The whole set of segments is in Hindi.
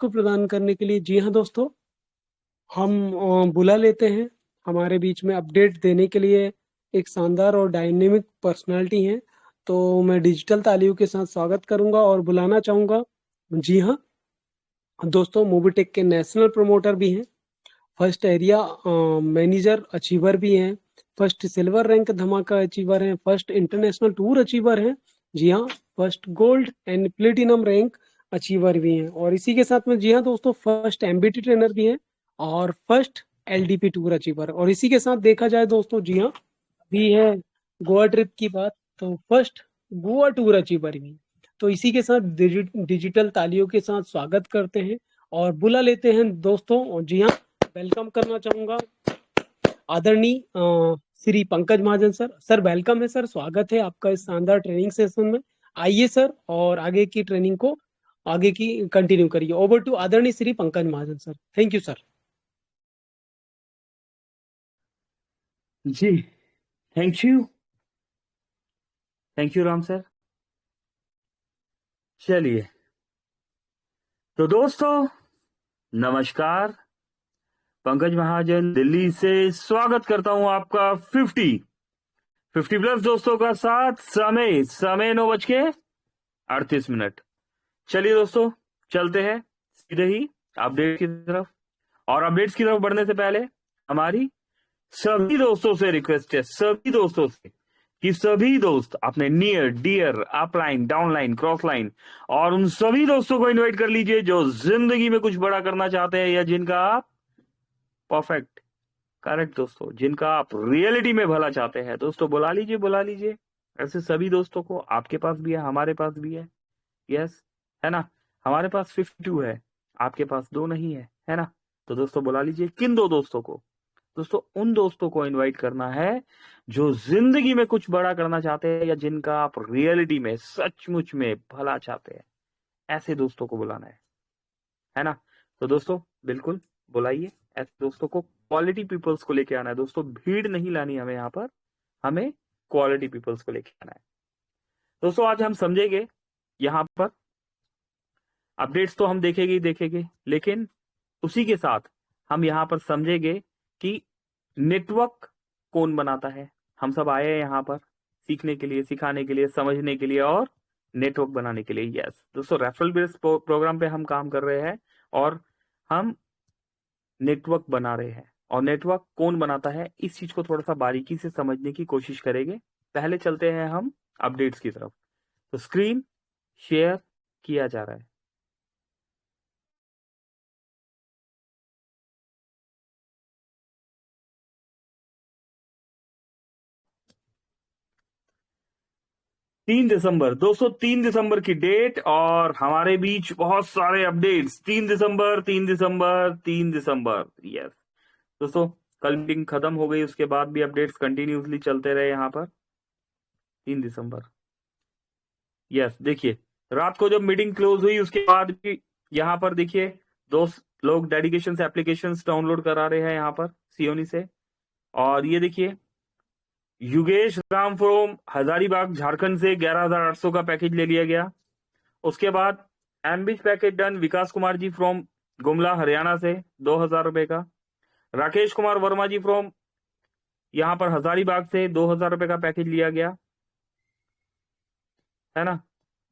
को प्रदान करने के लिए। जी हाँ दोस्तों, हम बुला लेते हैं हमारे बीच में अपडेट देने के लिए एक शानदार और डायनेमिक पर्सनालिटी हैं। तो मैं डिजिटल तालियों के साथ स्वागत करूंगा और बुलाना चाहूंगा। जी हाँ दोस्तों, मोबिटेक के नेशनल प्रमोटर भी हैं, फर्स्ट एरिया मैनेजर अचीवर भी हैं, फर्स्ट सिल्वर रैंक धमाका अचीवर हैं, फर्स्ट इंटरनेशनल टूर अचीवर हैं। जी हाँ, first gold and platinum rank achiever भी हैं। और इसी के साथ में जी हाँ दोस्तों, फर्स्ट एमबीटी ट्रेनर भी हैं और फर्स्ट एलडीपी टूर अचीवर। और इसी के साथ देखा जाए दोस्तों, जी हाँ, भी है गोवा ट्रिप की बात, तो फर्स्ट गोवा टूर अचीवर भी। तो इसी के साथ डिजिटल तालियों के साथ स्वागत करते हैं और बुला लेते हैं दोस्तों। और जी हाँ, वेलकम करना चाहूंगा आदरणीय Shri Pankaj Mahajan sir. Sir welcome है सर, स्वागत है आपका इस शानदार ट्रेनिंग सेशन में। आइए सर, और आगे की ट्रेनिंग को आगे की कंटिन्यू करिए। ओवर टू आदरणीय Shri Pankaj Mahajan sir. Thank you sir. जी, थैंक यू राम सर। चलिए, तो दोस्तों नमस्कार, पंकज महाजन दिल्ली से स्वागत करता हूं आपका 50 प्लस दोस्तों का साथ। समय 9:38। चलिए दोस्तों, चलते हैं सीधे ही अपडेट की तरफ। और अपडेट्स की तरफ बढ़ने से पहले हमारी सभी दोस्तों से रिक्वेस्ट है, सभी दोस्तों से, कि सभी दोस्त अपने near dear upline downline cross line और उन सभी दोस्तों को इनवाइट कर लीजिए जो जिंदगी में कुछ बड़ा करना चाहते हैं, या जिनका आप परफेक्ट करेक्ट दोस्तों, जिनका आप रियलिटी में भला चाहते हैं। दोस्तों बुला लीजिए, बुला लीजिए ऐसे सभी दोस्तों को। आपके पास भी है, हमारे पास भी है, यस, है ना। हमारे पास 52 है, आपके पास 2 नहीं है ना। तो दोस्तों बुला लीजिए। किन 2 दोस्तों को? दोस्तों उन दोस्तों को इनवाइट करना है जो जिंदगी में कुछ बड़ा करना चाहते हैं, या जिनका आप रियलिटी में सचमुच में भला चाहते हैं। ऐसे दोस्तों को बुलाना है ना। तो दोस्तों बिल्कुल बुलाइए ऐसे दोस्तों को। क्वालिटी पीपल्स को लेके आना है दोस्तों, भीड़ नहीं लानी हमें यहाँ पर, हमें क्वालिटी पीपल्स को लेके आना है। दोस्तों आज हम समझेंगे यहाँ पर अपडेट्स तो हम देखेंगे ही देखेंगे, लेकिन उसी के साथ हम यहाँ पर समझेंगे कि नेटवर्क कौन बनाता है। हम सब आए हैं यहाँ पर सीखने के लिए, सिखाने के लिए, समझने के लिए और नेटवर्क बनाने के लिए। यस दोस्तों, रेफरल बेस्ड प्रोग्राम पे हम काम कर रहे हैं और हम नेटवर्क बना रहे हैं। और नेटवर्क कौन बनाता है, इस चीज को थोड़ा सा बारीकी से समझने की कोशिश करेंगे। पहले चलते हैं हम अपडेट्स की तरफ। तो स्क्रीन शेयर किया जा रहा है। 3 दिसंबर दोस्तों, 3 दिसंबर की डेट और हमारे बीच बहुत सारे अपडेट्स। 3 दिसंबर, 3 दिसंबर, 3 दिसंबर, यस दोस्तों, कल मीटिंग खत्म हो गई, उसके बाद भी अपडेट्स कंटिन्यूसली चलते रहे यहाँ पर। 3 दिसंबर, यस देखिए, रात को जब मीटिंग क्लोज हुई उसके बाद भी यहाँ पर देखिए दोस्त लोग डेडिकेशन से एप्लीकेशन डाउनलोड करा रहे हैं यहाँ पर सियोनी से। और ये देखिए युगेश राम फ्रोम हजारीबाग झारखंड से 11,800 का पैकेज ले लिया गया। उसके बाद एमबीच package done Vikas Kumar ji from Gumla Haryana से 2,000 रुपए का। राकेश कुमार वर्मा जी फ्रॉम यहां पर हजारीबाग से 2,000 रुपए का पैकेज लिया गया, है ना।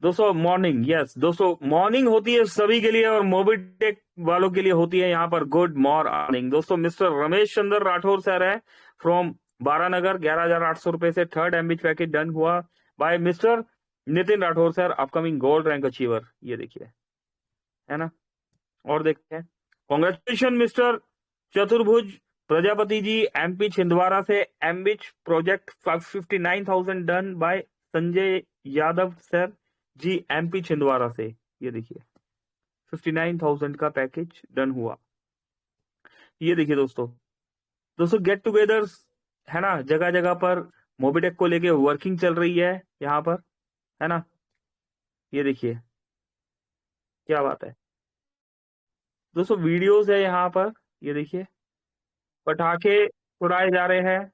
दोस्तों मॉर्निंग, यस दोस्तों मॉर्निंग होती है सभी के लिए और मोबिटेक वालों के लिए होती है यहाँ पर गुड मॉर्निंग। दोस्तों मिस्टर रमेश चंद्र राठौर सर है फ्रॉम बारानगर, 11,800 रुपए से थर्ड एमबीच पैकेज डन हुआ by mister Nitin Rathore sir, upcoming gold rank achiever. ये देखिए, है ना। और देखते हैं, कॉन्ग्रेचुलेशन मिस्टर चतुर्भुज प्रजापति जी एमपी छिंदवाड़ा से, एमबीच project 59,000 done by Sanjay Yadav sir ji MP Chhindwara से। ये देखिए 59,000 का पैकेज डन हुआ। ये देखिए दोस्तों, गेट टुगेदर है ना, जगह जगह पर मोबिटेक को लेके वर्किंग चल रही है यहाँ पर, है ना। ये देखिए क्या बात है दोस्तों, वीडियोस है यहाँ पर। ये देखिए पटाखे उड़ाए जा रहे हैं,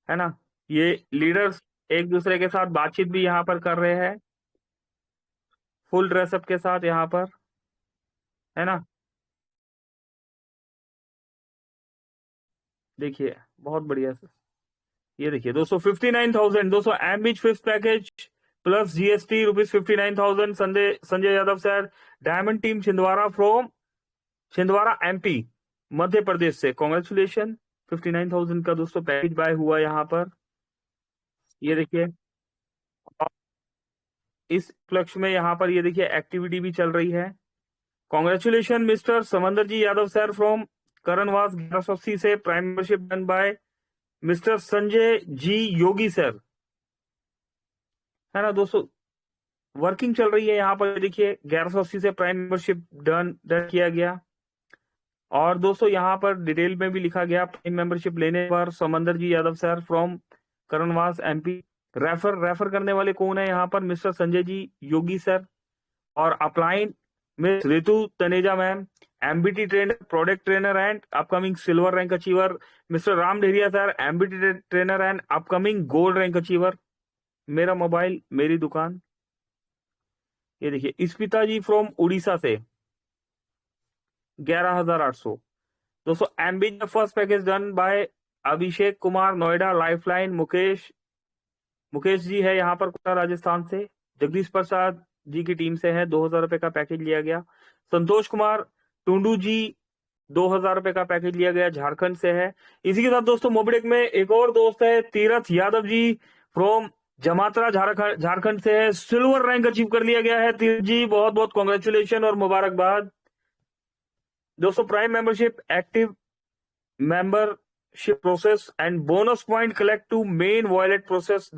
है ना। ये लीडर्स एक दूसरे के साथ बातचीत भी यहाँ पर कर रहे हैं फुल ड्रेसअप के साथ यहाँ पर। है ना। देखिए बहुत बढ़िया सर, ये देखिए दोस्तों 59,000 दोस्तों, एमबीच fifth package plus GST ₹59,000। Sanjay Sanjay Yadav sir, diamond team Chhindwara from Chhindwara MP Madhya Pradesh से, कॉन्ग्रेचुलेशन। 59,000 का दोस्तों पैकेज बाय हुआ यहाँ पर, ये देखिए। और इस उपलक्ष्य में यहाँ पर ये देखिए एक्टिविटी भी चल रही है। Congratulation mister Samandar ji Yadav sir from Karanwas 1180 से, prime membership done by mister Sanjay ji Yogi sir, है ना दोस्तों। वर्किंग चल रही है यहाँ पर, देखिए 1180 से प्राइम मेंबरशिप डन किया गया। और दोस्तों यहाँ पर डिटेल में भी लिखा गया, प्राइम मेंबरशिप लेने पर Samandar ji Yadav sir from Karanwas MP. Refer करने वाले कौन है यहाँ पर, मिस्टर संजय जी योगी सर। और upline miss Ritu Taneja ma'am, MBT trainer, product trainer and upcoming silver rank achiever, mister Ram Deriya sir, MBT trainer and upcoming gold rank achiever. मेरा मोबाइल मेरी दुकान, ये देखिए इस्पिता जी फ्रॉम उड़ीसा से 11,800 दोस्तों। एमबीजे first package done by Abhishek Kumar Noida lifeline. Mukesh ji है यहाँ पर कोटा राजस्थान से, जगदीश प्रसाद जी की टीम से है, 2,000 रुपए का पैकेज लिया गया। संतोष कुमार टुंडू जी 2,000 रुपए का पैकेज लिया गया, झारखंड से है। इसी के साथ दोस्तों मोबिटेक में एक और दोस्त है तीरथ यादव जी फ्रॉम जमातरा झारखंड से है, सिल्वर रैंक अचीव कर लिया गया है। तीरथ जी बहुत बहुत कॉन्ग्रेचुलेशन और मुबारकबाद दोस्तों। Prime membership active membership process and bonus point collect to main wallet process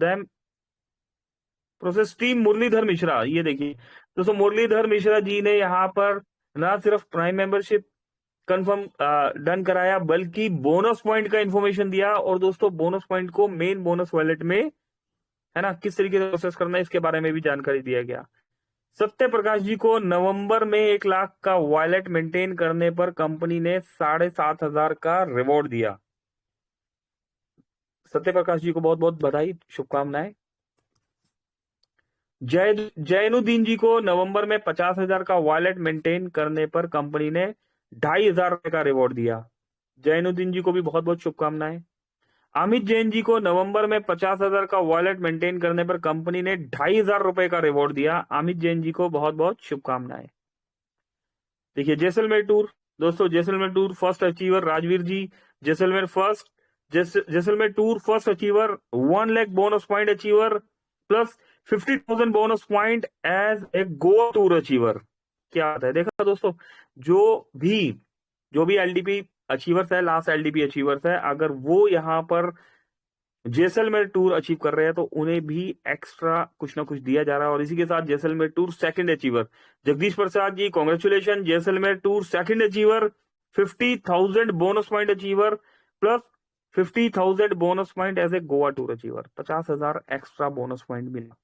team Muralidhar Mishra. ये देखिए दोस्तों मुरलीधर मिश्रा जी ने यहाँ पर ना सिर्फ प्राइम मेंबरशिप कंफर्म डन कराया, बल्कि बोनस पॉइंट का इंफॉर्मेशन दिया। और दोस्तों बोनस पॉइंट को मेन बोनस वॉलेट में, है ना, किस तरीके से प्रोसेस करना है इसके बारे में भी जानकारी दिया गया। सत्य प्रकाश जी को नवंबर में 1 लाख का वॉलेट मेंटेन करने पर कंपनी ने 7,500 का रिवॉर्ड दिया। सत्य प्रकाश जी को बहुत बहुत बधाई, शुभकामनाएं। जैनुद्दीन जी को नवंबर में 50,000 का वॉलेट मेंटेन करने पर कंपनी ने 2,500 रुपए का रिवॉर्ड दिया। जैनुद्दीन जी को भी बहुत बहुत शुभकामनाएं। अमित जैन जी को नवंबर में 50,000 का वॉलेट मेंटेन करने पर कंपनी ने 2,500 रुपए का रिवॉर्ड दिया। अमित जैन जी को बहुत बहुत शुभकामनाएं। देखिए जैसलमेर टूर दोस्तों, Jaisalmer tour first achiever Rajveer ji, Jaisalmer tour first achiever 1 lakh bonus point achiever plus 50,000 bonus point as a Goa tour achiever. क्या बात है, देखा दोस्तों, जो भी एलडीपी अचीवर्स है, लास्ट एलडीपी अचीवर्स है, अगर वो यहाँ पर जैसलमेर टूर अचीव कर रहे हैं तो उन्हें भी एक्स्ट्रा कुछ ना कुछ दिया जा रहा है। और इसी के साथ Jaisalmer tour second achiever Jagdish Prasad ji, congratulation. Jaisalmer tour second achiever 50,000 bonus point achiever plus 50,000 bonus point as a Goa tour achiever, 50,000 extra bonus point मिला।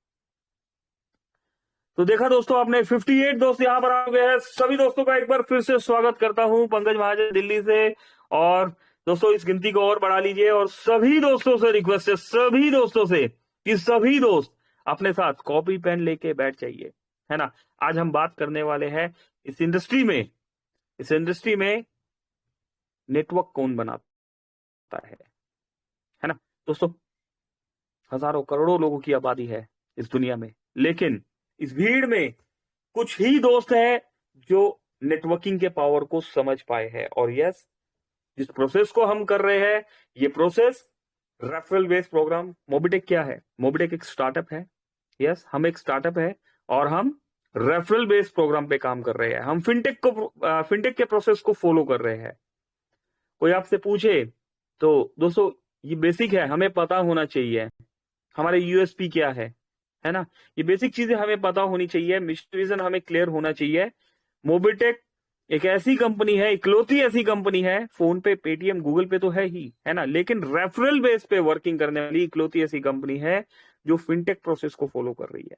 तो देखा दोस्तों आपने 58 दोस्त यहाँ पर आ गए हैं। सभी दोस्तों का एक बार फिर से स्वागत करता हूं, पंकज महाजन दिल्ली से। और दोस्तों इस गिनती को और बढ़ा लीजिए, और सभी दोस्तों से रिक्वेस्ट है, सभी दोस्तों से, कि सभी दोस्त अपने साथ कॉपी पेन लेके बैठ जाइए, है ना। आज हम बात करने वाले हैं इस इंडस्ट्री में नेटवर्क कौन बनाता है ना दोस्तों। हजारों करोड़ों लोगों की आबादी है इस दुनिया में, लेकिन इस भीड़ में कुछ ही दोस्त हैं जो नेटवर्किंग के पावर को समझ पाए हैं। और यस, जिस प्रोसेस को हम कर रहे हैं, ये process referral based programme. Mobitech क्या है? मोबिटेक एक स्टार्टअप है। यस, हम एक स्टार्टअप है और हम रेफरल बेस्ड प्रोग्राम पे काम कर रहे हैं। हम फिनटेक के प्रोसेस को फॉलो कर रहे हैं। कोई आपसे पूछे तो दोस्तों ये बेसिक है, हमें पता होना चाहिए हमारे यूएसपी क्या है ना। ये बेसिक चीजें हमें पता होनी चाहिए, मिशन विजन हमें क्लियर होना चाहिए। मोबिटेक एक ऐसी कंपनी है, इकलौती ऐसी कंपनी है, फोन पे, पेटीएम, गूगल पे तो है ही, है ना, लेकिन रेफरल बेस पे वर्किंग करने वाली इकलौती ऐसी कंपनी है जो फिनटेक प्रोसेस को फॉलो कर रही है।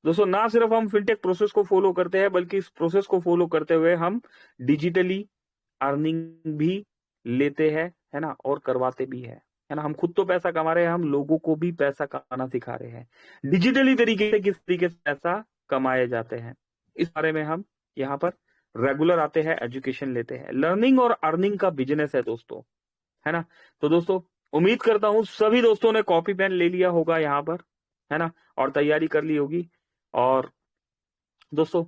दोस्तों ना सिर्फ हम फिनटेक प्रोसेस को फॉलो करते हैं, बल्कि इस प्रोसेस को फॉलो करते हुए हम डिजिटली अर्निंग भी लेते हैं, है ना, और करवाते भी है ना। हम खुद तो पैसा कमा रहे हैं, हम लोगों को भी पैसा कमाना सिखा रहे हैं। डिजिटली तरीके से किस तरीके से पैसा कमाए जाते हैं, इस बारे में हम यहाँ पर रेगुलर आते हैं, एजुकेशन लेते हैं। लर्निंग और अर्निंग का बिजनेस है दोस्तों, है ना। तो दोस्तों उम्मीद करता हूं सभी दोस्तों ने कॉपी पेन ले लिया होगा यहाँ पर, है ना, और तैयारी कर ली होगी। और दोस्तों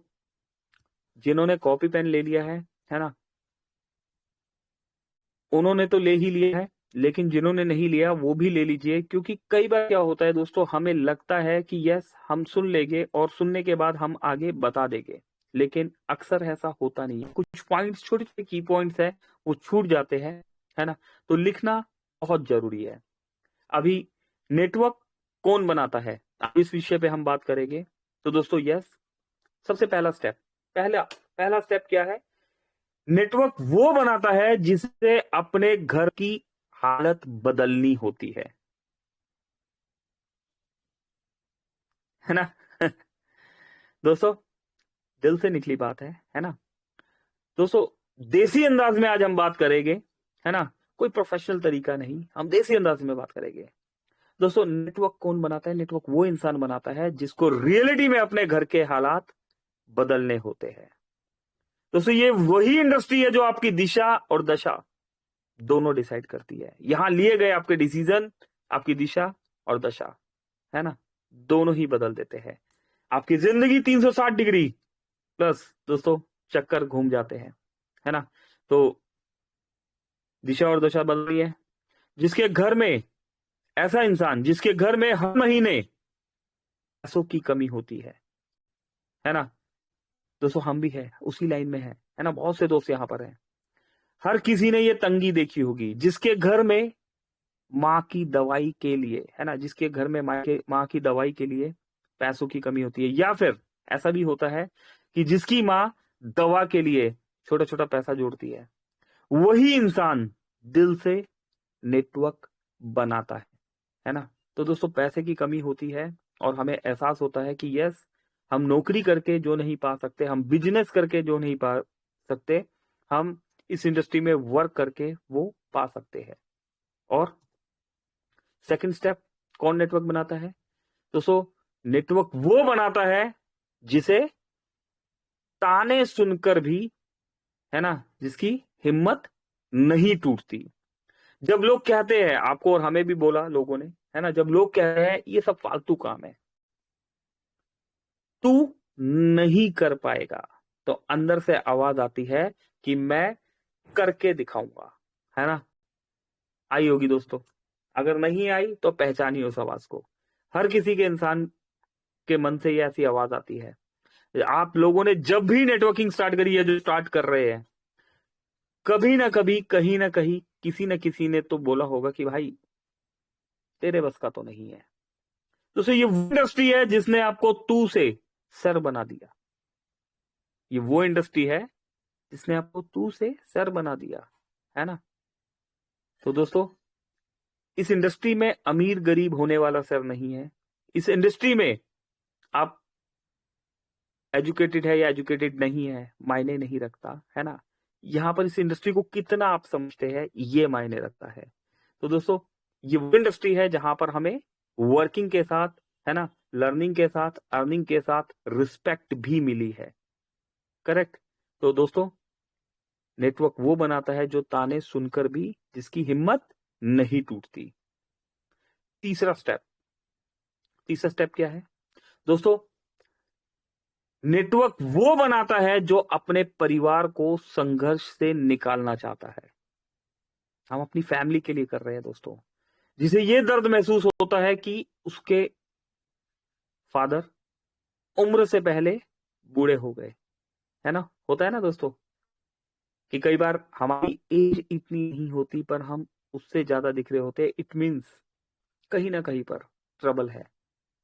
जिन्होंने कॉपी पेन ले लिया है ना, उन्होंने तो ले ही लिया है, लेकिन जिन्होंने नहीं लिया वो भी ले लीजिए, क्योंकि कई बार क्या होता है दोस्तों, हमें लगता है कि यस हम सुन लेंगे और सुनने के बाद हम आगे बता देंगे, लेकिन अक्सर ऐसा होता नहीं है। कुछ पॉइंट्स, छोटे छोटे की पॉइंट्स है, वो छूट जाते हैं, है ना। तो लिखना बहुत जरूरी है। अभी नेटवर्क कौन बनाता है, अब इस विषय पे हम बात करेंगे। तो दोस्तों यस, सबसे पहला स्टेप, पहला स्टेप क्या है, नेटवर्क वो बनाता है जिससे अपने घर की हालत बदलनी होती है ना। दोस्तों दिल से निकली बात है ना। दोस्तों देसी अंदाज में आज हम बात करेंगे, है ना, कोई प्रोफेशनल तरीका नहीं, हम देसी अंदाज में बात करेंगे। दोस्तों नेटवर्क कौन बनाता है, नेटवर्क वो इंसान बनाता है जिसको रियलिटी में अपने घर के हालात बदलने होते हैं। दोस्तों ये वही इंडस्ट्री है जो आपकी दिशा और दशा दोनों डिसाइड करती है। यहां लिए गए आपके डिसीजन आपकी दिशा और दशा, है ना, दोनों ही बदल देते हैं। आपकी जिंदगी 360 डिग्री प्लस दोस्तों चक्कर घूम जाते हैं, है ना। तो दिशा और दशा बदल रही है। जिसके घर में, ऐसा इंसान जिसके घर में हर महीने पैसों की कमी होती है ना दोस्तों, हम भी है उसी लाइन में है ना, बहुत से दोस्त यहां पर हैं। हर किसी ने ये तंगी देखी होगी, जिसके घर में माँ की दवाई के लिए, है ना, जिसके घर में माँ की दवाई के लिए पैसों की कमी होती है, या फिर ऐसा भी होता है कि जिसकी माँ दवा के लिए छोटा छोटा पैसा जोड़ती है, वही इंसान दिल से नेटवर्क बनाता है ना। तो दोस्तों पैसे की कमी होती है और हमें एहसास होता है कि यस हम नौकरी करके जो नहीं पा सकते, हम बिजनेस करके जो नहीं पा सकते, हम इस इंडस्ट्री में वर्क करके वो पा सकते हैं। और सेकंड स्टेप, कौन नेटवर्क बनाता है दोस्तों, नेटवर्क वो बनाता है जिसे ताने सुनकर भी, है ना, जिसकी हिम्मत नहीं टूटती। जब लोग कहते हैं, आपको और हमें भी बोला लोगों ने, है ना, जब लोग कह रहे हैं ये सब फालतू काम है, तू नहीं कर पाएगा, तो अंदर से आवाज आती है कि मैं करके दिखाऊंगा, है ना। आई होगी दोस्तों, अगर नहीं आई तो पहचानिए उस आवाज को। हर किसी के इंसान के मन से ये ऐसी आवाज आती है। आप लोगों ने जब भी नेटवर्किंग स्टार्ट करी है, जो स्टार्ट कर रहे हैं, कभी ना कभी कहीं ना कहीं किसी न किसी ने तो बोला होगा कि भाई तेरे बस का तो नहीं है। तो ये वो इंडस्ट्री है जिसने आपको तू से सर बना दिया। ये वो इंडस्ट्री है जिसने आपको तू से सर बना दिया, है ना। तो दोस्तों इस इंडस्ट्री में अमीर गरीब होने वाला सर नहीं है। इस इंडस्ट्री में आप एजुकेटेड है या एजुकेटेड नहीं है मायने नहीं रखता, है ना। यहां पर इस इंडस्ट्री को कितना आप समझते हैं ये मायने रखता है। तो दोस्तों ये वो इंडस्ट्री है जहां पर हमें वर्किंग के साथ, है ना, लर्निंग के साथ, अर्निंग के साथ रिस्पेक्ट भी मिली है। करेक्ट। तो दोस्तों नेटवर्क वो बनाता है जो ताने सुनकर भी जिसकी हिम्मत नहीं टूटती। तीसरा स्टेप क्या है दोस्तों, नेटवर्क वो बनाता है जो अपने परिवार को संघर्ष से निकालना चाहता है। हम अपनी फैमिली के लिए कर रहे हैं दोस्तों, जिसे ये दर्द महसूस होता है कि उसके फादर उम्र से पहले बूढ़े हो गए, है ना। होता है ना दोस्तों कि कई बार हमारी एज इतनी नहीं होती पर हम उससे ज्यादा दिख रहे होते, इट मीन्स कहीं ना कहीं पर ट्रबल है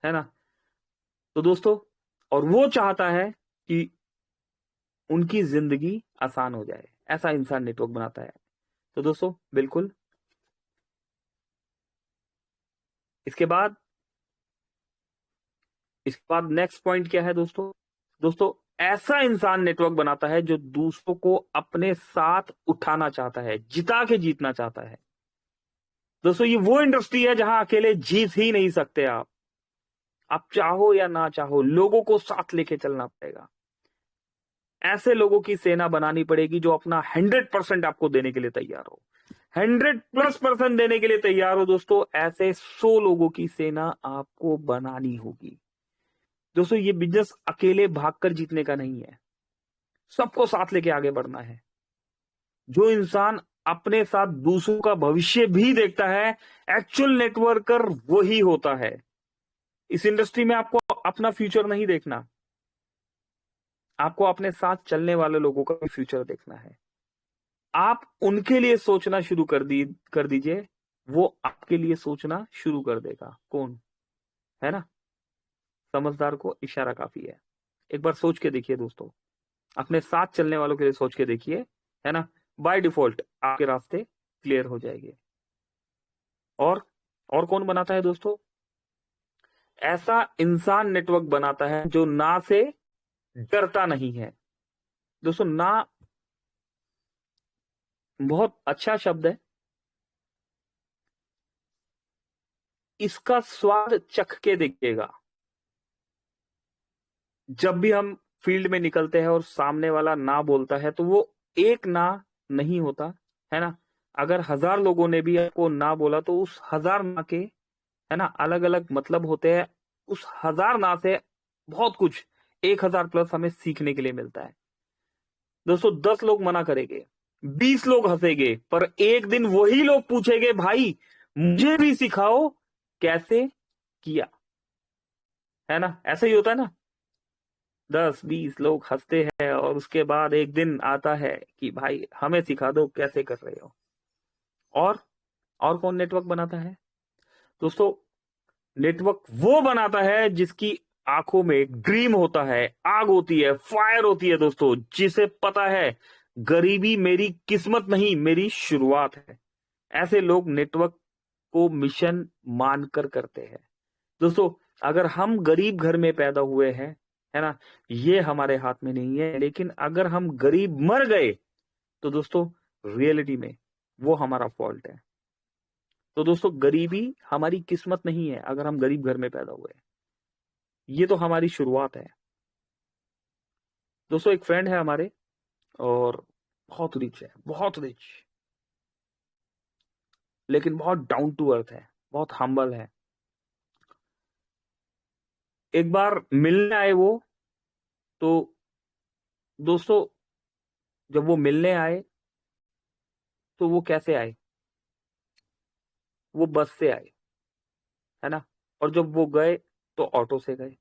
ना। तो दोस्तों और वो चाहता है कि उनकी जिंदगी आसान हो जाए, ऐसा इंसान नेटवर्क बनाता है। तो दोस्तों बिल्कुल, इसके बाद नेक्स्ट पॉइंट क्या है दोस्तों ऐसा इंसान नेटवर्क बनाता है जो दूसरों को अपने साथ उठाना चाहता है, जिता के जीतना चाहता है। दोस्तों ये वो इंडस्ट्री है जहां अकेले जीत ही नहीं सकते आप चाहो या ना चाहो, लोगों को साथ लेके चलना पड़ेगा। ऐसे लोगों की सेना बनानी पड़ेगी जो अपना 100% आपको देने के लिए तैयार हो, 100+% देने के लिए तैयार हो दोस्तों। ऐसे 100 लोगों की सेना आपको बनानी होगी दोस्तों। ये बिजनेस अकेले भागकर जीतने का नहीं है, सबको साथ लेके आगे बढ़ना है। जो इंसान अपने साथ दूसरों का भविष्य भी देखता है, एक्चुअल नेटवर्कर वही होता है। इस इंडस्ट्री में आपको अपना फ्यूचर नहीं देखना, आपको अपने साथ चलने वाले लोगों का भी फ्यूचर देखना है। आप उनके लिए सोचना शुरू कर दीजिए, वो आपके लिए सोचना शुरू कर देगा। कौन है ना? समझदार को इशारा काफी है। एक बार सोच के देखिए दोस्तों, अपने साथ चलने वालों के लिए सोच के देखिए, है ना? बाय डिफॉल्ट आपके रास्ते क्लियर हो जाएंगे। और कौन बनाता है दोस्तों? ऐसा इंसान नेटवर्क बनाता है जो ना से डरता नहीं है दोस्तों। ना बहुत अच्छा शब्द है, इसका स्वाद चख के देखिएगा। जब भी हम फील्ड में निकलते हैं और सामने वाला ना बोलता है तो वो एक ना नहीं होता, है ना? अगर 1000 लोगों ने भी आपको ना बोला तो उस 1000 ना के, है ना, अलग अलग मतलब होते हैं। उस 1000 ना से बहुत कुछ 1000+ हमें सीखने के लिए मिलता है दोस्तों। 10 लोग मना करेंगे, 20 लोग हंसेंगे, पर एक दिन वही लोग पूछेंगे, भाई मुझे भी सिखाओ कैसे किया, है ना? ऐसा ही होता है ना। 10-20 लोग हंसते हैं और उसके बाद एक दिन आता है कि भाई हमें सिखा दो कैसे कर रहे हो। और और कौन नेटवर्क बनाता है दोस्तों? नेटवर्क वो बनाता है जिसकी आंखों में एक ड्रीम होता है, आग होती है, फायर होती है दोस्तों, जिसे पता है गरीबी मेरी किस्मत नहीं, मेरी शुरुआत है। ऐसे लोग नेटवर्क को मिशन मानकर करते हैं दोस्तों। अगर हम गरीब घर में पैदा हुए हैं, है ना, ये हमारे हाथ में नहीं है, लेकिन अगर हम गरीब मर गए तो दोस्तों रियलिटी में वो हमारा फॉल्ट है। तो दोस्तों गरीबी हमारी किस्मत नहीं है अगर हम गरीब घर में पैदा हुए, ये तो हमारी शुरुआत है दोस्तों। एक फ्रेंड है हमारे और बहुत रिच है, बहुत रिच, लेकिन बहुत डाउन टू अर्थ है, बहुत हम्बल है। एक बार मिलने आए वो, तो दोस्तों जब वो मिलने आए तो वो कैसे आए? वो बस से आए, है ना? और जब वो गए तो ऑटो से गए।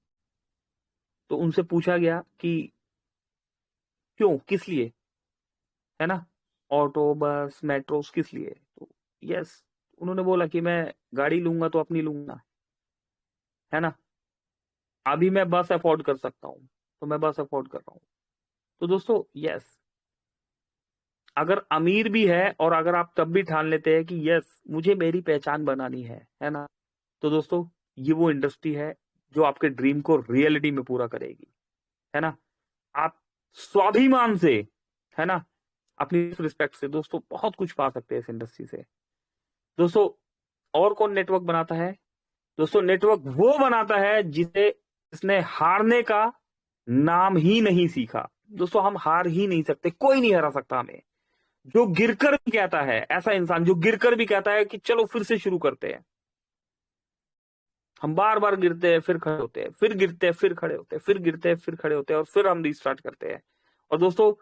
तो उनसे पूछा गया कि क्यों, किस लिए, है ना? ऑटो, बस, मेट्रोस किस लिए? तो यस, उन्होंने बोला कि मैं गाड़ी लूंगा तो अपनी लूंगा, है ना? अभी मैं बस अफोर्ड कर सकता हूं तो मैं बस अफोर्ड कर रहा हूं। तो दोस्तों यस, अगर अमीर भी है और अगर आप तब भी ठान लेते हैं कि यस मुझे मेरी पहचान बनानी है ना, तो दोस्तों ये वो इंडस्ट्री है जो आपके ड्रीम को रियलिटी में पूरा करेगी, है ना? आप स्वाभिमान से, है ना, अपनी रिस्पेक्ट से दोस्तों बहुत कुछ पा सकते हैं इस इंडस्ट्री से दोस्तों। और कौन नेटवर्क बनाता है दोस्तों? नेटवर्क वो बनाता है जिसने हारने का नाम ही नहीं सीखा दोस्तों। हम हार ही नहीं सकते, कोई नहीं हरा सकता हमें। जो गिरकर भी कहता है, ऐसा इंसान जो गिरकर भी कहता है कि चलो फिर से शुरू करते हैं। हम बार बार गिरते हैं फिर खड़े होते हैं, फिर गिरते हैं फिर खड़े होते हैं, फिर गिरते हैं फिर खड़े होते हैं, और फिर हम रीस्टार्ट करते हैं। और दोस्तों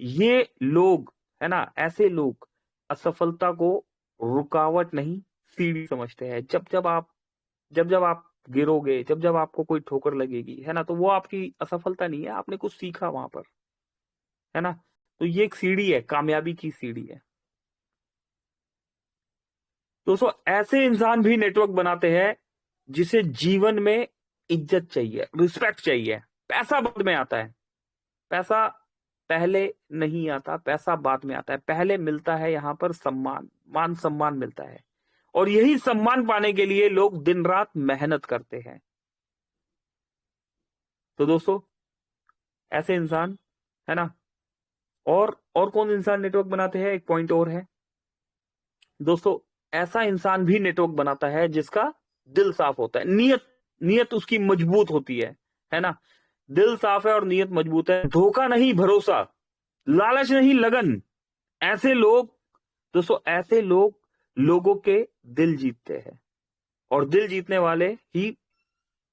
ये लोग, है ना, ऐसे लोग असफलता को रुकावट नहीं सीढ़ी समझते हैं। जब जब आप गिरोगे, जब जब आपको कोई ठोकर लगेगी, है ना, तो वो आपकी असफलता नहीं है, आपने कुछ सीखा वहां पर, है ना? तो ये एक सीढ़ी है, कामयाबी की सीढ़ी है दोस्तों। ऐसे इंसान भी नेटवर्क बनाते हैं जिसे जीवन में इज्जत चाहिए, रिस्पेक्ट चाहिए। पैसा बाद में आता है, पैसा पहले नहीं आता, पैसा बाद में आता है। पहले मिलता है यहां पर सम्मान, मान सम्मान मिलता है, और यही सम्मान पाने के लिए लोग दिन रात मेहनत करते हैं। तो दोस्तों ऐसे इंसान, है ना, और कौन इंसान नेटवर्क बनाते हैं? एक पॉइंट और है दोस्तों, ऐसा इंसान भी नेटवर्क बनाता है जिसका दिल साफ होता है, नीयत नीयत उसकी मजबूत होती है ना? दिल साफ है और नीयत मजबूत है, धोखा नहीं भरोसा, लालच नहीं लगन, ऐसे लोग दोस्तों, ऐसे लोग लोगों के दिल जीतते हैं। और दिल जीतने वाले ही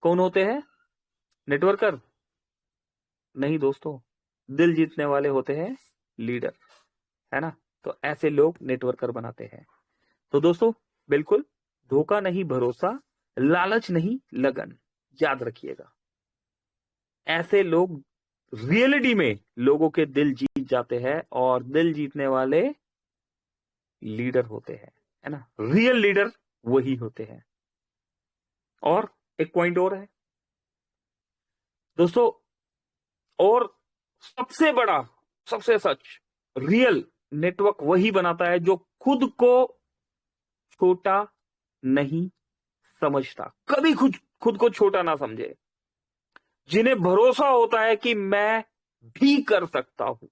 कौन होते हैं? नेटवर्कर नहीं दोस्तों, दिल जीतने वाले होते हैं लीडर, है ना। तो ऐसे लोग नेटवर्कर बनाते हैं। तो दोस्तों बिल्कुल, धोखा नहीं भरोसा, लालच नहीं लगन, याद रखिएगा। ऐसे लोग रियलिटी में लोगों के दिल जीत जाते हैं और दिल जीतने वाले लीडर होते हैं, है ना। रियल लीडर वही होते हैं। और एक पॉइंट और है दोस्तों, और सबसे बड़ा, सबसे सच, रियल नेटवर्क वही बनाता है जो खुद को छोटा नहीं समझता, कभी खुद खुद को छोटा ना समझे, जिन्हें भरोसा होता है कि मैं भी कर सकता हूं।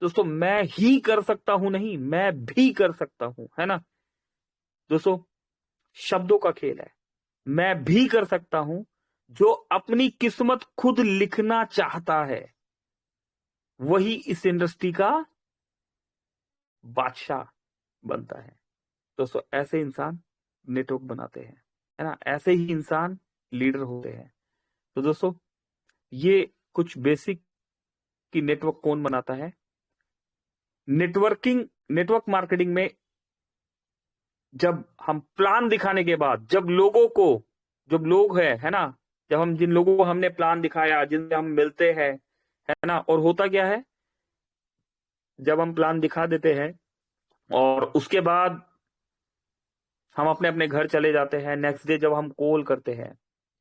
दोस्तों मैं ही कर सकता हूं नहीं, मैं भी कर सकता हूं, है ना। दोस्तों शब्दों का खेल है। मैं भी कर सकता हूं, जो अपनी किस्मत खुद लिखना चाहता है वही इस इंडस्ट्री का बादशाह बनता है। दोस्तों ऐसे इंसान नेटवर्क बनाते हैं, है ना। ऐसे ही इंसान लीडर होते हैं। तो दोस्तों ये कुछ बेसिक की नेटवर्क कौन बनाता है। नेटवर्क मार्केटिंग में जब हम प्लान दिखाने के बाद, जब लोगों को, जब लोग है ना, जब हम जिन लोगों को हमने प्लान दिखाया, जिनसे हम मिलते हैं, है ना, और होता क्या है, जब हम प्लान दिखा देते हैं और उसके बाद हम अपने अपने घर चले जाते हैं, नेक्स्ट डे जब हम कॉल करते हैं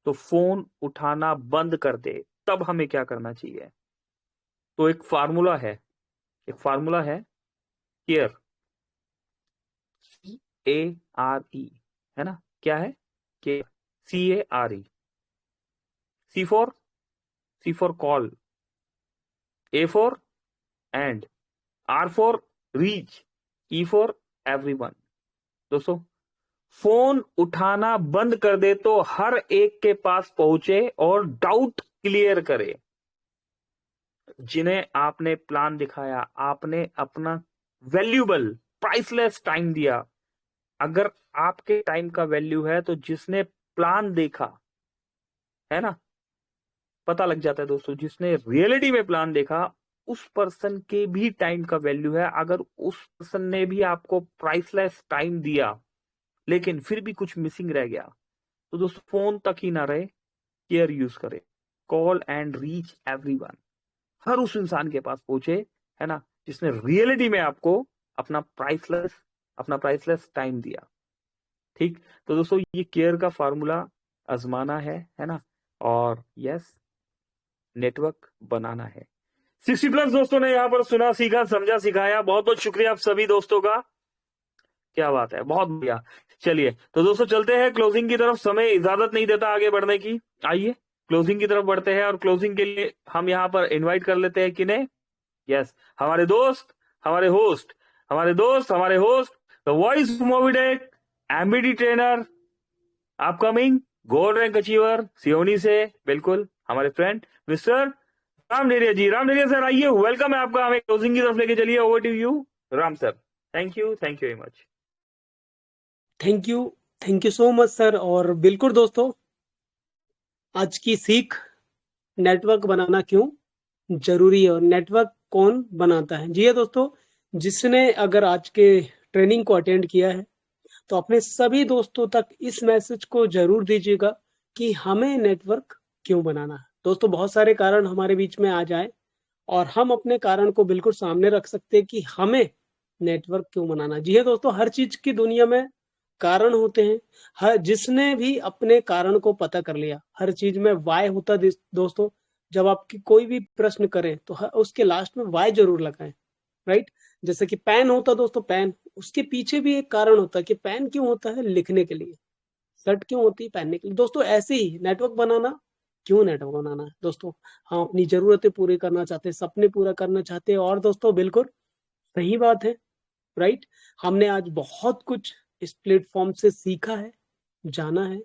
तो फोन उठाना बंद कर दे, तब हमें क्या करना चाहिए। तो एक फार्मूला है, एक फार्मूला है केयर, CARE, है ना। क्या है? Care, CARE। C for call, A for and, R for reach, E for everyone। दोस्तों फोन उठाना बंद कर दे तो हर एक के पास पहुंचे और डाउट क्लियर करे। जिन्हें आपने प्लान दिखाया, आपने अपना वैल्यूबल प्राइसलेस टाइम दिया। अगर आपके टाइम का वैल्यू है तो जिसने प्लान देखा, है ना, पता लग जाता है दोस्तों, जिसने रियलिटी में प्लान देखा उस पर्सन के भी टाइम का वैल्यू है। अगर उस पर्सन ने भी आपको प्राइसलेस टाइम दिया लेकिन फिर भी कुछ मिसिंग रह गया, तो दोस्तों फोन तक ही ना रहे, केयर यूज करे, कॉल एंड रीच एवरीवन, हर उस इंसान के पास पहुंचे, है ना, जिसने रियलिटी में आपको अपना प्राइसलेस टाइम दिया। ठीक। तो दोस्तों ये केयर का फार्मूला आजमाना है ना, और यस, नेटवर्क बनाना है। 60+ दोस्तों ने यहां पर सुना, सीखा, समझा, सिखाया। बहुत बहुत शुक्रिया आप सभी दोस्तों का। क्या बात है, बहुत बढ़िया। चलिए तो दोस्तों चलते हैं क्लोजिंग की तरफ, समय इजाजत नहीं देता आगे बढ़ने की। आइए क्लोजिंग की तरफ बढ़ते हैं और क्लोजिंग के लिए हम यहाँ पर इनवाइट कर लेते हैं किन्हें। यस, हमारे दोस्त, हमारे होस्ट, हमारे होस्ट, द वॉइस ऑफ मोविडेक, MBD trainer, upcoming gold rank achiever Seoni से, बिल्कुल हमारे friend mister Ram Deriya ji. Ram Deriya sir आइए, वेलकम है आपका, हमें क्लोजिंग की तरफ लेके चलिए। Over to you Ram sir. Thank you very much. Thank you, thank you so much sir. और बिल्कुल दोस्तों, आज की सीख, नेटवर्क बनाना क्यों जरूरी है और नेटवर्क कौन बनाता है। जी है दोस्तों, जिसने अगर आज के ट्रेनिंग को अटेंड किया है तो अपने सभी दोस्तों तक इस मैसेज को जरूर दीजिएगा कि हमें नेटवर्क क्यों बनाना है। दोस्तों बहुत सारे कारण हमारे बीच में आ जाए और हम अपने कारण को बिल्कुल सामने रख सकते हैं कि हमें नेटवर्क क्यों बनाना। जी है दोस्तों, हर चीज की दुनिया में कारण होते हैं। हर जिसने भी अपने कारण को पता कर लिया, हर चीज में वाय होता दोस्तों। जब आपकी कोई भी प्रश्न करें तो उसके लास्ट में वाय जरूर लगाएं, राइट। जैसे कि पेन होता दोस्तों, पेन, उसके पीछे भी एक कारण होता है कि पेन क्यों होता है, लिखने के लिए। शर्ट क्यों होती है, पहनने के लिए। दोस्तों ऐसे ही नेटवर्क बनाना, क्यों नेटवर्क बनाना है दोस्तों, हम अपनी जरूरतें पूरी करना चाहते हैं, सपने पूरा करना चाहते हैं। और दोस्तों बिल्कुल सही बात है, राइट। हमने आज बहुत कुछ इस प्लेटफॉर्म से सीखा है, जाना है,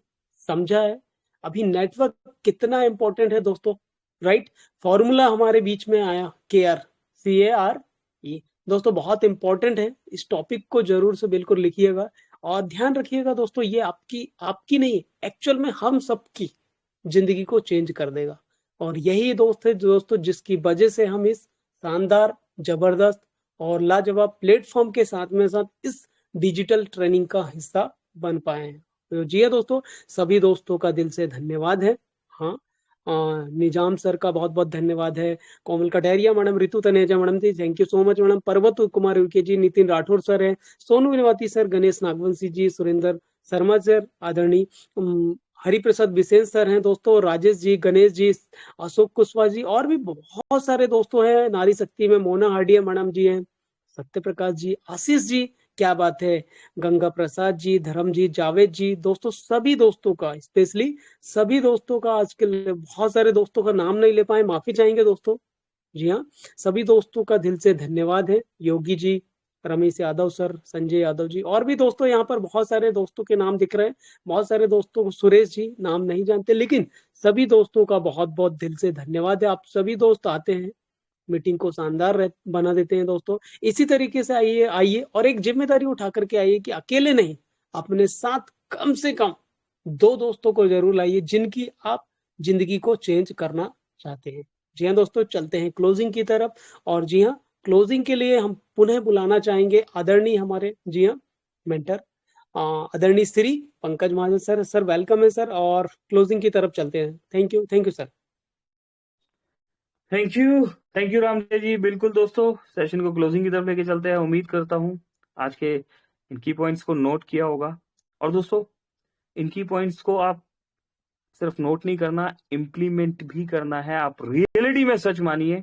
समझा है। अभी नेटवर्क कितना इंपॉर्टेंट है दोस्तों, राइट। फॉर्मूला हमारे बीच में आया केआर, CARE। दोस्तों बहुत इंपॉर्टेंट है, इस टॉपिक को जरूर से बिल्कुल लिखिएगा और ध्यान रखिएगा दोस्तों, ये आपकी आपकी नहीं, एक्चुअल में हम सबकी जिंदगी को चेंज कर देगा। और यही दोस्त है दोस्तों जिसकी वजह से हम इस शानदार, जबरदस्त और लाजवाब प्लेटफॉर्म के साथ में साथ इस डिजिटल ट्रेनिंग का हिस्सा बन पाए हैं। तो जी हाँ दोस्तों, सभी दोस्तों का दिल से धन्यवाद है। हाँ, निजाम सर का बहुत बहुत धन्यवाद है, Komal Kataria madam, Ritu Taneja madam ji, thank you so much madam, Parvat Kumar Uikey ji, Nitin Rathore sir है, सोनू विनवाती सर, गणेश नागवंशी जी, सुरेंद्र शर्मा सर, आदरणीय हरिप्रसाद बिसेन सर हैं दोस्तों, राजेश जी, गणेश जी, अशोक कुशवाहा जी, और भी बहुत सारे दोस्तों हैं, नारी शक्ति में मोना हार्डिया मैडम जी हैं, सत्य प्रकाश जी, आशीष जी, क्या बात है, गंगा प्रसाद जी, धर्म जी, जावेद जी, दोस्तों सभी दोस्तों का, स्पेशली सभी दोस्तों का, आज के बहुत सारे दोस्तों का नाम नहीं ले पाए, माफी चाहेंगे दोस्तों। जी हाँ, सभी दोस्तों का दिल से धन्यवाद है, योगी जी, रमेश यादव सर, संजय यादव जी, और भी दोस्तों यहाँ पर बहुत सारे दोस्तों के नाम दिख रहे हैं, बहुत सारे दोस्तों को, सुरेश जी नाम नहीं जानते, लेकिन सभी दोस्तों का बहुत बहुत दिल से धन्यवाद है। आप सभी दोस्त आते हैं, मीटिंग को शानदार बना देते हैं दोस्तों। इसी तरीके से आइए आइए और एक जिम्मेदारी उठा करके आइए कि अकेले नहीं, अपने साथ कम से कम 2 दोस्तों को जरूर लाइए जिनकी आप जिंदगी को चेंज करना चाहते हैं। जी हाँ दोस्तों, चलते हैं क्लोजिंग की तरफ। और जी हाँ, क्लोजिंग के लिए हम पुनः बुलाना चाहेंगे आदरणीय हमारे, जी हाँ, मेंटर, आदरणीय Shri Pankaj Mahajan sir. Sir welcome है सर, और क्लोजिंग की तरफ चलते हैं। Thank you sir. Thank you Ramdev ji. बिल्कुल दोस्तों, सेशन को क्लोजिंग की तरफ लेके चलते हैं। उम्मीद करता हूँ आज के इन की पॉइंट्स को नोट किया होगा। और दोस्तों, इन की पॉइंट्स को आप सिर्फ नोट नहीं करना, इम्प्लीमेंट भी करना है। आप रियलिटी में सच मानिए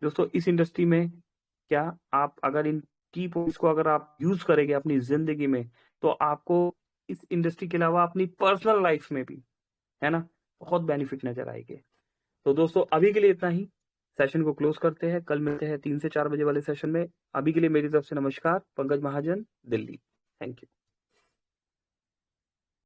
दोस्तों, इस इंडस्ट्री में क्या आप अगर इन की पॉइंट्स को अगर आप यूज करेंगे अपनी जिंदगी में, तो आपको इस इंडस्ट्री के अलावा अपनी पर्सनल लाइफ में भी, है ना, बहुत बेनिफिट नजर आएंगे। तो दोस्तों, अभी के लिए इतना ही। सेशन को क्लोज करते हैं, कल मिलते हैं 3 से 4 बजे वाले सेशन में। अभी के लिए मेरी तरफ से नमस्कार। पंकज महाजन, दिल्ली। Thank you.